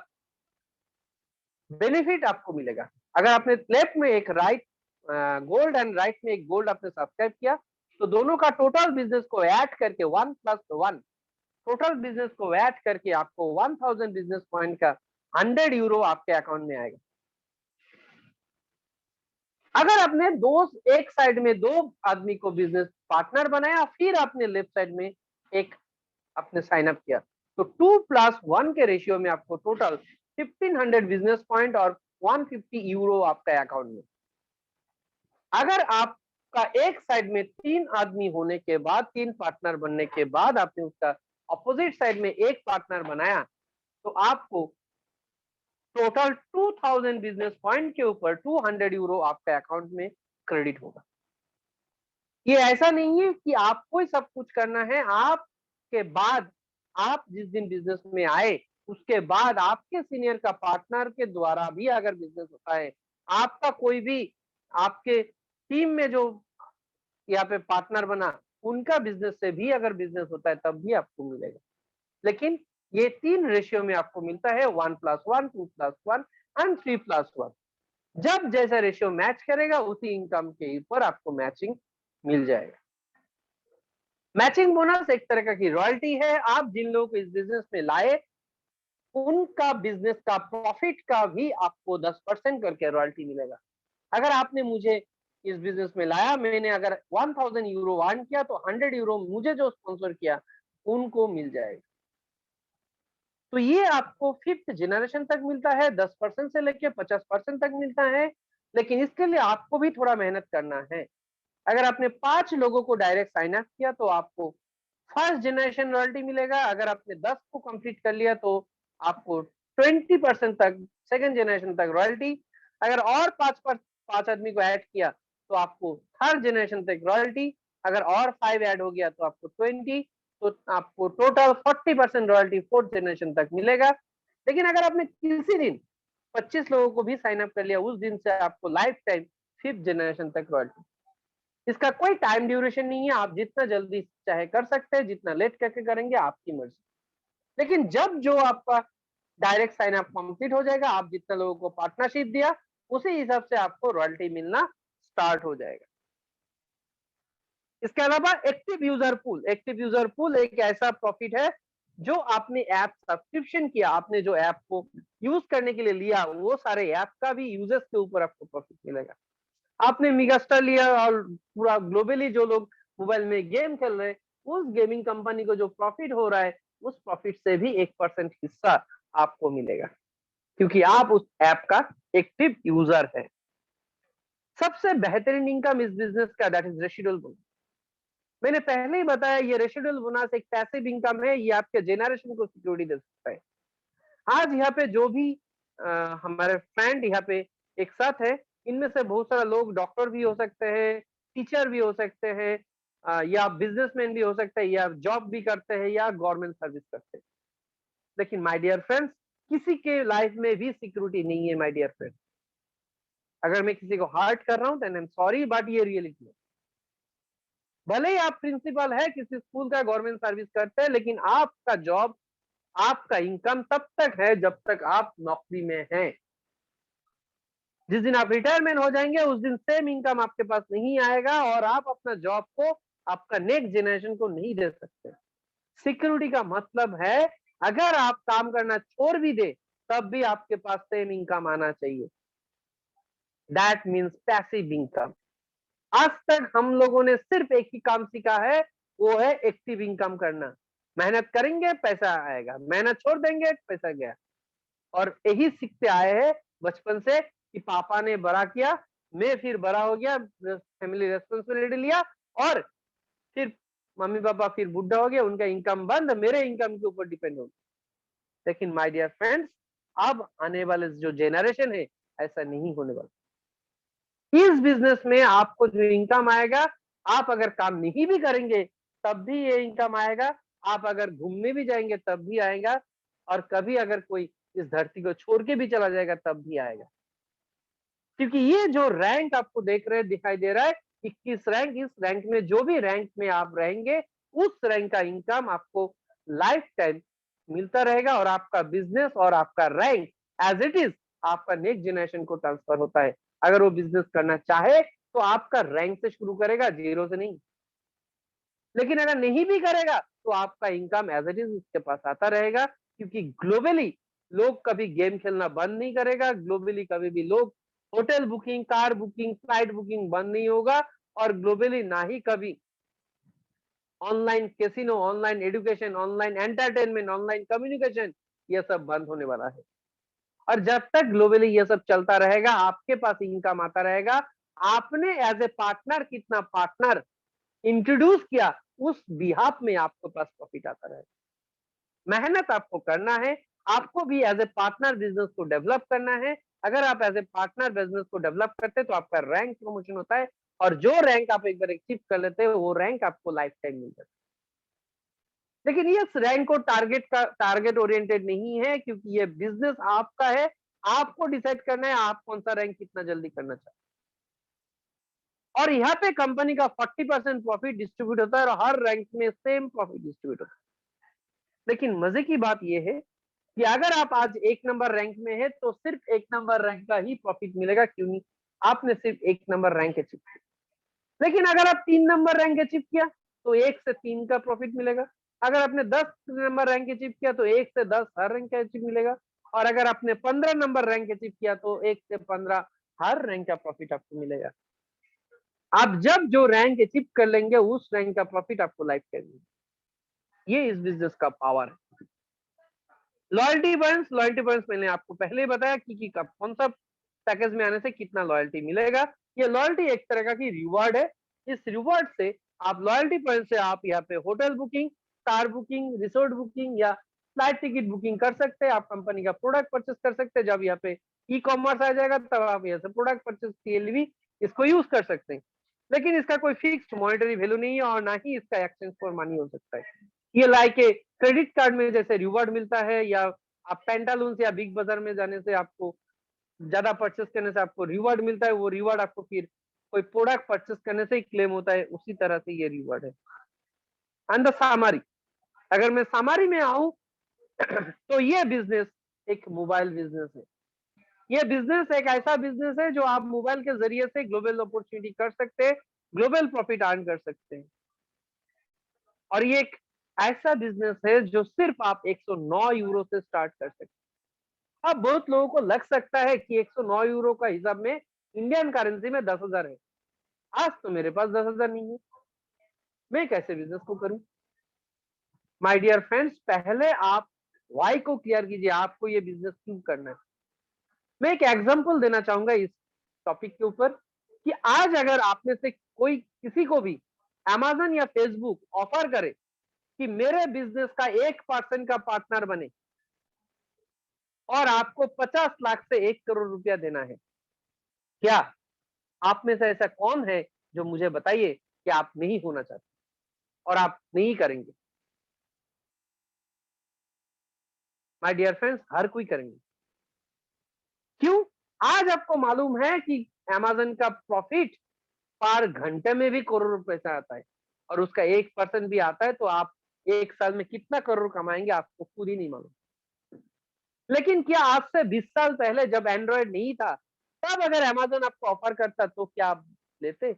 बेनिफिट आपको मिलेगा। अगर आपने लेफ्ट में एक राइट गोल्ड एंड राइट में एक गोल्ड आपने सब्सक्राइब किया तो दोनों का टोटल बिजनेस को ऐड करके 1+1 टोटल बिजनेस को ऐड करके आपको 1000 बिजनेस पॉइंट का 100 यूरो आपके अकाउंट में आएगा। अगर आपने एक साइड में दो आदमी को बिजनेस पार्टनर बनाया, फिर आपने लेफ्ट साइड में एक आपने साइन अप किया, तो 2+1 के रेशियो में आपको टोटल 1500 बिजनेस पॉइंट और 150 यूरो आपका अकाउंट में। अगर आपका एक साइड में 3 आदमी होने के बाद, 3 पार्टनर बनने के बाद आपने उसका अपोजिट साइड में एक पार्टनर बनाया तो आपको टोटल 2000 बिजनेस पॉइंट के ऊपर 200 यूरो आपके अकाउंट में क्रेडिट होगा। ये ऐसा नहीं है कि आपको ही सब कुछ करना है। आपके बाद, आप जिस दिन बिजनेस में आए उसके बाद आपके सीनियर का पार्टनर के द्वारा भी अगर बिजनेस होता है, आपका कोई भी आपके टीम में जो यहाँ पे पार्टनर बना उनका बिजनेस से भी अगर बिजनेस होता है तब भी आपको मिलेगा। लेकिन ये 3 रेशियो में आपको मिलता है, 1+1, 2+1 एंड 3+1। जब जैसा रेशियो मैच करेगा उसी इनकम के ऊपर आपको मैचिंग मिल जाएगा। मैचिंग बोनस एक तरह की रॉयल्टी है। आप जिन लोगों को इस बिजनेस में लाए उनका बिजनेस का प्रॉफिट का भी आपको 10% करके रॉयल्टी मिलेगा। अगर आपने मुझे इस बिजनेस में लाया, मैंने अगर 1000 यूरो अर्न किया तो 100 यूरो मुझे जो स्पॉन्सर किया उनको मिल जाएगा। तो ये आपको 5th जनरेशन तक मिलता है, 10% से लेके 50% तक मिलता है। लेकिन इसके लिए आपको भी थोड़ा मेहनत करना है। अगर आपने 5 लोगों को डायरेक्ट साइन अप किया तो आपको फर्स्ट जनरेशन रॉयल्टी मिलेगा। अगर आपने 10 को कंप्लीट कर लिया तो आपको 20% तक सेकंड जनरेशन तक रॉयल्टी। अगर और 5 आदमी को ऐड किया तो आपको थर्ड जनरेशन तक रॉयल्टी। अगर और 5 ऐड हो गया तो आपको 20, तो आपको टोटल 40% रॉयल्टी फोर्थ जनरेशन तक मिलेगा। लेकिन अगर आपने किसी दिन 25 लोगों को भी साइन अप कर लिया, उस दिन से आपको लाइफ टाइम 5th जनरेशन तक रॉयल्टी। इसका कोई टाइम ड्यूरेशन नहीं है, आप जितना जल्दी चाहे कर सकते हैं, जितना लेट करके करेंगे आपकी मर्जी। लेकिन जब जो आपका डायरेक्ट साइन अप कंप्लीट हो जाएगा, आप जितना लोगों को पार्टनरशिप दिया उसी हिसाब से आपको रॉयल्टी मिलना स्टार्ट हो जाएगा। इसके अलावा एक्टिव यूजर पूल एक ऐसा प्रॉफिट है जो आपने ऐप सब्सक्रिप्शन किया, आपने जो ऐप को यूज करने के लिए लिया, वो सारे ऐप का भी यूजर्स के ऊपर आपको प्रॉफिट मिलेगा। आपने मेगास्टार लिया और पूरा ग्लोबली जो लोग मोबाइल में गेम खेल रहे हैं, उस गेमिंग कंपनी को जो प्रॉफिट हो रहा है उस प्रॉफिट से भी 1% हिस्सा आपको मिलेगा, क्योंकि आप उस ऐप का एक्टिव यूजर है। सबसे बेहतरीन इनकम इस बिजनेस का, दैट इज रेसिडुअल बोनस। मैंने पहले ही बताया, ये रेसिडुअल बोनस एक पैसिव इनकम है, ये आपके जेनरेशन को सिक्योरिटी दे सकता है। आज यहाँ पे जो भी हमारे फ्रेंड यहाँ पे एक साथ है, इनमें से बहुत सारा लोग डॉक्टर भी हो सकते हैं, टीचर भी हो सकते हैं, या बिजनेसमैन भी हो सकते हैं, या जॉब भी करते हैं, या गवर्नमेंट सर्विस करते हैं। लेकिन माय डियर फ्रेंड्स, किसी के लाइफ में भी सिक्योरिटी नहीं है माय डियर फ्रेंड्स। अगर मैं किसी को हर्ट कर रहा हूं then I am sorry, but ये रियलिटी है। भले ही आप प्रिंसिपल है किसी स्कूल का, गवर्नमेंट सर्विस करते हैं, लेकिन आपका जॉब, आपका इनकम तब तक है जब तक आप नौकरी में हैं। जिस दिन आप रिटायरमेंट हो जाएंगे उस दिन सेम इनकम आपके पास नहीं आएगा और आप अपना जॉब को, आपका नेक्स्ट जनरेशन को नहीं दे सकते। सिक्योरिटी का मतलब है अगर आप काम करना छोड़ भी दे तब भी आपके पास सेम इनकम आना चाहिए। That means passive income. आज तक हम लोगों ने सिर्फ एक ही काम सीखा है, वो है एक्टिव इनकम करना। मेहनत करेंगे पैसा आएगा, मेहनत छोड़ देंगे पैसा गया। और यही सीखते आए हैं बचपन से कि पापा ने बड़ा किया, मैं फिर बड़ा हो गया, फैमिली रेस्पॉन्सिबिलिटी लिया, और फिर मम्मी पापा फिर बुढ़ा हो गया, उनका इनकम बंद, मेरे इनकम के ऊपर डिपेंड हो गया। लेकिन माय डियर फ्रेंड्स, अब आने वाले जो जेनरेशन है ऐसा नहीं होने वाला। इस बिजनेस में आपको जो इनकम आएगा, आप अगर काम नहीं भी करेंगे तब भी ये इनकम आएगा, आप अगर घूमने भी जाएंगे तब भी आएगा, और कभी अगर कोई इस धरती को छोड़ के भी चला जाएगा तब भी आएगा। क्योंकि ये जो रैंक आपको देख रहे हैं, दिखाई दे रहा है 21 रैंक, इस रैंक में जो भी रैंक में आप रहेंगे उस रैंक का इनकम आपको लाइफ टाइम मिलता रहेगा, और आपका बिजनेस और आपका रैंक एज इट इज आपका नेक्स्ट जनरेशन को ट्रांसफर होता है। अगर वो बिजनेस करना चाहे तो आपका रैंक से शुरू करेगा, जीरो से नहीं। लेकिन अगर नहीं भी करेगा तो आपका इनकम एज इट इज उसके पास आता रहेगा, क्योंकि ग्लोबली लोग कभी गेम खेलना बंद नहीं करेगा, ग्लोबली कभी भी लोग hotel booking, car booking, flight booking बंद नहीं होगा, और ग्लोबली ना ही कभी online casino, online education, online entertainment, online communication, ये सब बंद होने वाला है। और जब तक ग्लोबली ये सब चलता रहेगा आपके पास इनकम आता रहेगा। आपने एज ए पार्टनर कितना पार्टनर इंट्रोड्यूस किया उस बिहाफ में आपके पास प्रॉफिट आता रहेगा। मेहनत आपको करना है, आपको भी एज ए पार्टनर बिजनेस को डेवलप करना है। अगर आप एज ए पार्टनर बिजनेस को डेवलप करते हैं तो आपका रैंक प्रमोशन होता है, और जो रैंक आप एक बार अचीव कर लेते हैं वो रैंक आपको लाइफ टाइम मिल जाता है। लेकिन ये रैंक को टारगेट ओरिएंटेड नहीं है, क्योंकि ये बिजनेस आपका है, आपको डिसाइड करना है आप कौन सा रैंक कितना जल्दी करना चाहते हैं। और यहाँ पे कंपनी का 40% प्रॉफिट डिस्ट्रीब्यूट होता है और हर रैंक में सेम प्रॉफिट डिस्ट्रीब्यूट होता है। लेकिन मजे की बात यह है कि अगर आप आज 1 नंबर रैंक में है तो सिर्फ 1 नंबर रैंक का ही प्रॉफिट मिलेगा, क्यों नहीं, आपने सिर्फ 1 नंबर रैंक अचीव किया। लेकिन अगर आप 3 नंबर रैंक अचीव किया तो 1 से 3 का प्रॉफिट मिलेगा। अगर आपने 10 नंबर रैंक अचीव किया तो 1 से 10 हर रैंक का अचीव मिलेगा। और अगर आपने 15 नंबर रैंक अचीव किया तो 1 से 15 हर रैंक का प्रॉफिट आपको मिलेगा। आप जब जो रैंक अचीव कर लेंगे उस रैंक का प्रॉफिट आपको लाइफ टाइम मिलेगा। ये इस बिजनेस का पावर है। लॉयल्टी पॉइंट्स मैंने आपको पहले ही बताया कि कब कौन सा पैकेज में आने से कितना लॉयल्टी मिलेगा। ये लॉयल्टी एक तरह का की रिवॉर्ड है। इस रिवॉर्ड से आप लॉयल्टी पॉइंट से आप यहाँ पे hotel booking, car booking, resort booking या फ्लाइट टिकट बुकिंग कर सकते हैं। आप कंपनी का प्रोडक्ट परचेस कर सकते हैं। जब यहाँ पे ई कॉमर्स आ जाएगा तब आप यहाँ से प्रोडक्ट परचेस के लिए भी इसको यूज कर सकते हैं। लेकिन इसका कोई फिक्स्ड मॉनेटरी वैल्यू नहीं है और ना ही इसका एक्सचेंज फॉर मनी हो सकता है। ये लाइक ए क्रेडिट कार्ड में जैसे रिवॉर्ड मिलता है, या आप पेंटालून्स या बिग बाजार में जाने से आपको ज्यादा परचेस करने से आपको रिवॉर्ड मिलता है, वो रिवॉर्ड आपको फिर कोई प्रोडक्ट परचेस करने से ही क्लेम होता है, उसी तरह से ये रिवॉर्ड है। एंड द सामारी, अगर मैं सामारी में आऊं तो ये बिजनेस एक मोबाइल बिजनेस है। ये बिजनेस एक ऐसा बिजनेस है जो आप मोबाइल के जरिए से ग्लोबल अपॉर्चुनिटी कर सकते हैं, ग्लोबल प्रॉफिट अर्न कर सकते हैं। और ये एक ऐसा बिजनेस है जो सिर्फ आप 109 यूरो से स्टार्ट कर सकते हैं। अब बहुत लोगों को लग सकता है कि 109 यूरो का हिसाब में इंडियन करेंसी में 10,000 है। आज तो मेरे पास 10,000 नहीं है, मैं कैसे बिजनेस को करूं? माय डियर फ्रेंड्स, पहले आप वाई को क्लियर कीजिए, आपको ये बिजनेस क्यों करना है। मैं एक एग्जांपल देना चाहूंगा इस टॉपिक के ऊपर कि आज अगर आप में से कोई किसी को भी अमेजन या फेसबुक ऑफर करे कि मेरे बिजनेस का 1% का पार्टनर बने और आपको 50 लाख से 1 करोड़ रुपया देना है, क्या आप में से ऐसा कौन है जो मुझे बताइए कि आप नहीं होना चाहते और आप नहीं करेंगे? माय डियर फ्रेंड्स, हर कोई करेंगे। क्यों? आज आपको मालूम है कि अमेज़न का प्रॉफिट पर घंटे में भी करोड़ रुपए से आता है, और उसका 1% भी आता है तो आप एक साल में कितना करोड़ कमाएंगे आपको खुद ही नहीं मालूम। लेकिन क्या आज से 20 साल पहले जब एंड्रॉयड नहीं था, तब अगर अमेज़न आपको ऑफर करता तो क्या आप लेते?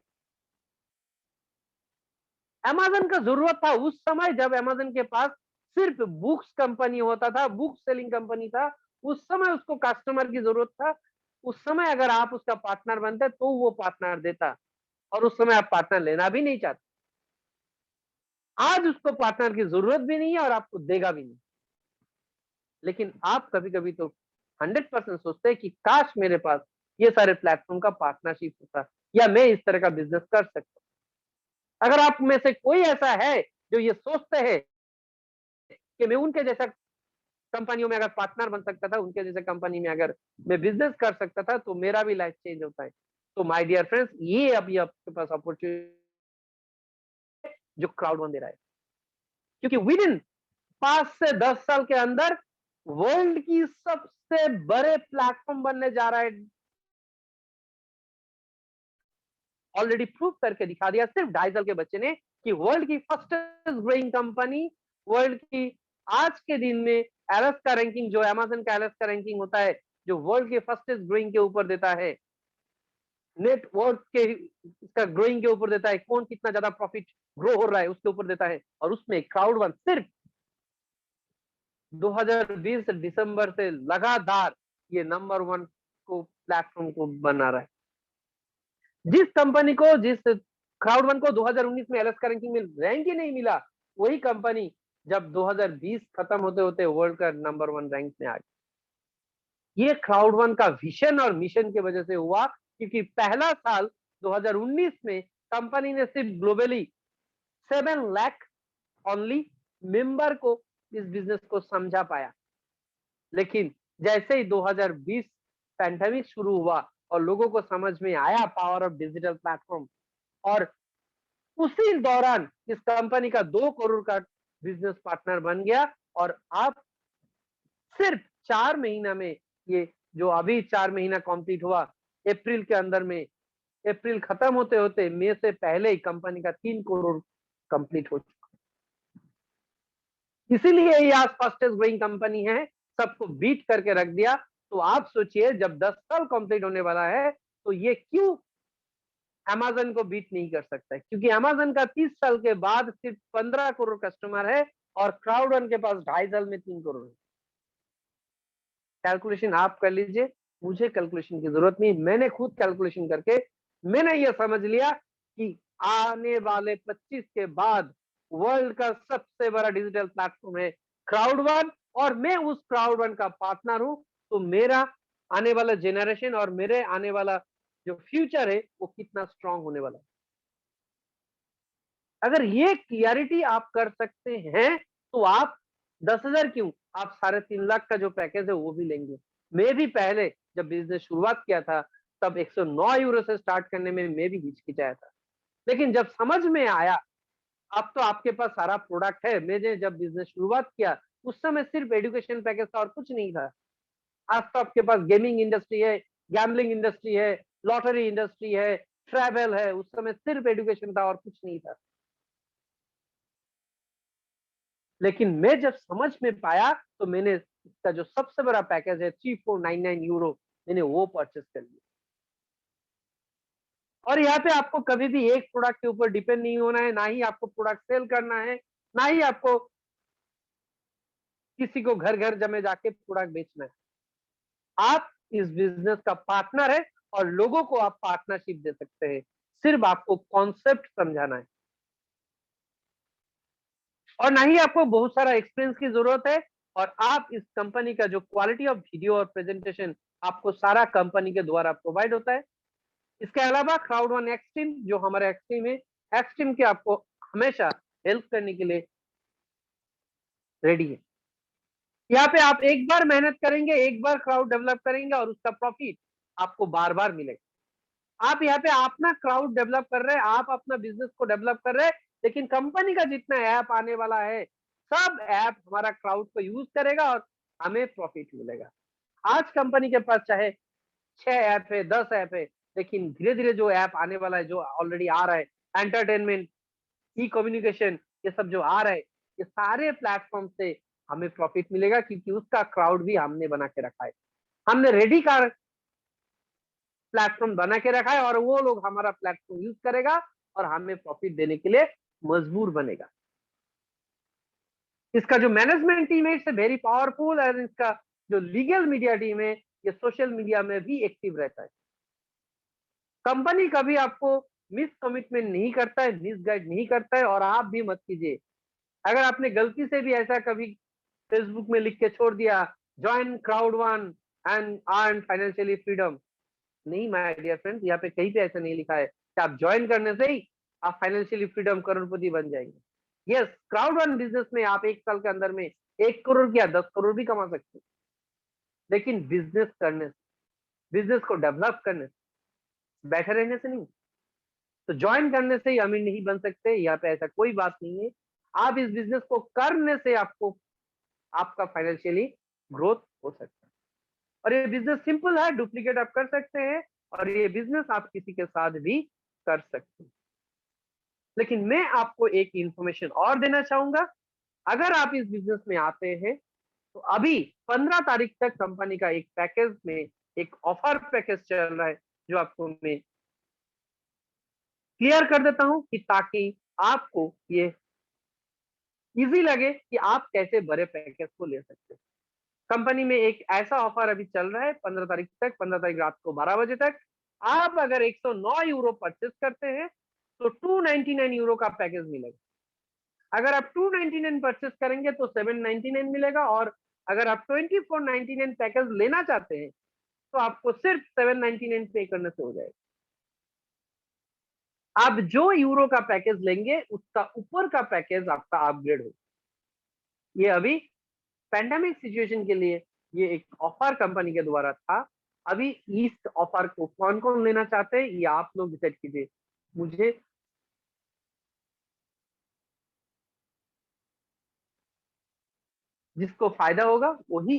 अमेज़न का जरूरत था उस समय जब अमेज़न के पास सिर्फ बुक्स कंपनी होता था, बुक सेलिंग कंपनी था। उस समय उसको कस्टमर की जरूरत था। उस समय अगर आप उसका पार्टनर बनते तो वो पार्टनर देता, और उस समय आप पार्टनर लेना भी नहीं चाहते। आज उसको पार्टनर की जरूरत भी नहीं है और आपको देगा भी नहीं। लेकिन आप कभी-कभी तो 100% सोचते हैं कि काश मेरे पास ये सारे प्लेटफ़ॉर्म का पार्टनरशिप होता, या मैं इस तरह का बिज़नेस कर सकता। अगर आप में से कोई ऐसा है जो ये सोचते हैं कि मैं उनके जैसा कंपनियों में अगर पार्टनर बन सकता था, उनके जैसे कंपनी में अगर मैं बिज़नेस कर सकता था, तो मेरा भी लाइफ़ चेंज होता है। तो माय डियर फ्रेंड्स, ये अभी आपके पास अपॉर्च्युनिटी जो क्राउड वन दे रहा है। क्योंकि विदिन 5 से 10 साल के अंदर वर्ल्ड की सबसे बड़े प्लेटफ़ॉर्म बनने जा रहा है। ऑलरेडी प्रूव करके दिखा दिया सिर्फ 2.5 साल के बच्चे ने कि वर्ल्ड की फास्टेस्ट ग्रोइंग कंपनी, वर्ल्ड की आज के दिन में एलएस का रैंकिंग, जो अमेज़न का एलएस का रैंकिंग होता है, जो वर्ल्ड के फास्टेस्ट ग्रोइंग के ऊपर देता है, नेटवर्क के इसका ग्रोइंग के ऊपर देता है, कौन कितना ज्यादा प्रॉफिट ग्रो हो रहा है उसके ऊपर देता है, और उसमें क्राउड वन सिर्फ 2020 दिसंबर से लगातार ये नंबर वन को प्लेटफॉर्म को बना रहा है। जिस कंपनी को, जिस क्राउड वन को 2019 में एलएस का रैंकिंग में रैंक ही नहीं मिला, वही कंपनी जब 2020 खत्म होते होते वर्ल्ड का नंबर वन रैंक में आ गई। ये क्राउड वन का विजन और मिशन की वजह से हुआ, क्योंकि पहला साल 2019 में कंपनी ने सिर्फ ग्लोबली 7 लाख ओनली मेंबर को इस बिजनेस को समझा पाया। लेकिन जैसे ही 2020 पैंडेमिक शुरू हुआ और लोगों को समझ में आया पावर ऑफ डिजिटल प्लेटफॉर्म, और उसी दौरान इस कंपनी का 2 करोड़ का बिजनेस पार्टनर बन गया। और आप सिर्फ 4 महीना में, ये जो अभी 4 महीना कंप्लीट हुआ, अप्रैल के अंदर में, अप्रैल खत्म होते होते मई से पहले ही कंपनी का 3 करोड़ कंप्लीट हो चुका। इसीलिए ये आज फास्टेस्ट ग्रोइंग कंपनी है, सबको बीट करके रख दिया। तो आप सोचिए जब 10 साल कंप्लीट होने वाला है, तो ये क्यों अमेज़न को बीट नहीं कर सकता है? क्योंकि अमेज़न का 30 साल के बाद सिर्फ 15 करोड़ कस्टमर है, और क्राउड वन के पास 2.5 साल में 3 करोड़ है। कैलकुलेशन आप कर लीजिए, मुझे कैलकुलेशन की जरूरत नहीं। मैंने खुद कैलकुलेशन करके मैंने ये समझ लिया कि आने वाले 25 के बाद वर्ल्ड का सबसे बड़ा डिजिटल प्लेटफॉर्म है क्राउड वन, और मैं उस क्राउड वन का पार्टनर हूं। तो मेरा आने वाला जनरेशन और मेरे आने वाला जो फ्यूचर है वो कितना स्ट्रांग होने वाला है। अगर ये क्लियरिटी आप कर सकते हैं, तो आप 10,000 क्यों, आप 3.5 लाख का जो पैकेज है वो भी लेंगे। मैं भी पहले जब बिजनेस शुरुआत किया था, तब 109 यूरो से स्टार्ट करने में मैं भी हिचकिचाया था। लेकिन जब समझ में आया, अब तो आपके पास सारा प्रोडक्ट है। मैंने जब बिजनेस शुरुआत किया, उस समय सिर्फ एजुकेशन पैकेज था और कुछ नहीं था। आज तो आपके पास गेमिंग इंडस्ट्री है, गैम्बलिंग इंडस्ट्री है, लॉटरी इंडस्ट्री है, ट्रैवल है। उस समय सिर्फ एजुकेशन था और कुछ नहीं था। लेकिन मैं जब समझ में पाया, तो मैंने इसका जो सबसे बड़ा पैकेज है 3499 यूरो, मैंने वो परचेस कर लिया। और यहाँ पे आपको कभी भी एक प्रोडक्ट के ऊपर डिपेंड नहीं होना है, ना ही आपको प्रोडक्ट सेल करना है, ना ही आपको किसी को घर घर जमे जाके प्रोडक्ट बेचना है। आप इस बिजनेस का पार्टनर है, और लोगों को आप पार्टनरशिप दे सकते हैं। सिर्फ आपको कॉन्सेप्ट समझाना है, और ना ही आपको बहुत सारा एक्सपीरियंस की जरूरत है। और आप इस कंपनी का जो क्वालिटी ऑफ वीडियो और प्रेजेंटेशन आपको सारा कंपनी के द्वारा प्रोवाइड होता है। इसके अलावा क्राउड वन एक्स टीम, जो हमारे एक्स टीम है, एक्स टीम के आपको हमेशा हेल्प करने के लिए रेडी है। यहाँ पे आप एक बार मेहनत करेंगे, एक बार क्राउड डेवलप करेंगे, और उसका प्रॉफिट आपको बार बार मिलेगा। आप यहाँ पे अपना क्राउड डेवलप कर रहे हैं, आप अपना बिजनेस को डेवलप कर रहे हैं, लेकिन कंपनी का जितना ऐप आने वाला है, सब ऐप हमारा क्राउड को यूज करेगा और हमें प्रॉफिट मिलेगा। आज कंपनी के पास चाहे 6 ऐप है, 10 ऐप है, लेकिन धीरे-धीरे जो ऐप आने वाला है, जो ऑलरेडी आ रहा है, एंटरटेनमेंट, ई कम्युनिकेशन, ये सब जो आ रहा है, ये सारे प्लेटफ़ॉर्म से हमें प्रॉफिट मिलेगा क्योंकि उसका क्राउड भी हमने बना के रखा है। हमने रेडी का प्लेटफ़ॉर्म बना के रखा है और वो लोग हमारा प्लेटफ़ॉर्म यूज़ करेगा और हमें प्रॉफिट देने के लिए मजबूर बनेगा। इसका जो मैनेजमेंट टीम है इट्स वेरी पावरफुल और इसका जो लीगल मीडिया टीम है, ये सोशल मीडिया में भी एक्टिव रहता है। कंपनी कभी आपको मिस कमिटमेंट नहीं करता है, मिसगाइड नहीं करता है और आप भी मत कीजिए। अगर आपने गलती से भी ऐसा कभी फेसबुक में लिख के छोड़ दिया, join crowd one and earn financially freedom, नहीं माय डियर फ्रेंड्स, यहाँ पे कहीं पे ऐसा नहीं लिखा है कि आप ज्वाइन करने से ही आप फाइनेंशियली फ्रीडम करोड़पति बन जाएंगे। यस, क्राउड वन बिजनेस में आप 1 साल के अंदर में 1 करोड़ या 10 करोड़ भी कमा सकते हैं, लेकिन बिजनेस करने से, बिजनेस को डेवलप करने से, बैठे रहने से नहीं। तो ज्वाइन करने से ही अमीर नहीं बन सकते, यहाँ पे ऐसा कोई बात नहीं है। आप इस बिजनेस को करने से आपको आपका फाइनेंशियली ग्रोथ हो सकता है और ये बिजनेस सिंपल है, डुप्लीकेट आप कर सकते हैं और ये बिजनेस आप किसी के साथ भी कर सकते हैं। लेकिन मैं आपको एक इंफॉर्मेशन और देना चाहूंगा, अगर आप इस बिजनेस में आते हैं तो अभी 15 तारीख तक कंपनी का एक पैकेज में एक ऑफर पैकेज चल रहा है, जो आपको मैं क्लियर कर देता हूं कि ताकि आपको ये इजी लगे कि आप कैसे बड़े पैकेज को ले सकते हैं। कंपनी में एक ऐसा ऑफर अभी चल रहा है 15 तारीख तक, 15 तारीख रात को 12 बजे तक। आप अगर 109 यूरो परचेस करते हैं तो 299 यूरो का पैकेज मिलेगा। अगर आप 299 परचेस करेंगे तो 799 मिलेगा और अगर आप 2499 पैकेज लेना चाहते हैं तो आपको सिर्फ 799 पे करने से हो जाएगा। आप जो यूरो का पैकेज लेंगे उसका ऊपर का पैकेज आपका अपग्रेड हो। ये अभी पैंडेमिक सिचुएशन के लिए ये एक ऑफर कंपनी के द्वारा था। अभी इस ऑफर को कौन कौन लेना चाहते हैं ये आप लोग डिसाइड कीजिए। मुझे जिसको फायदा होगा वही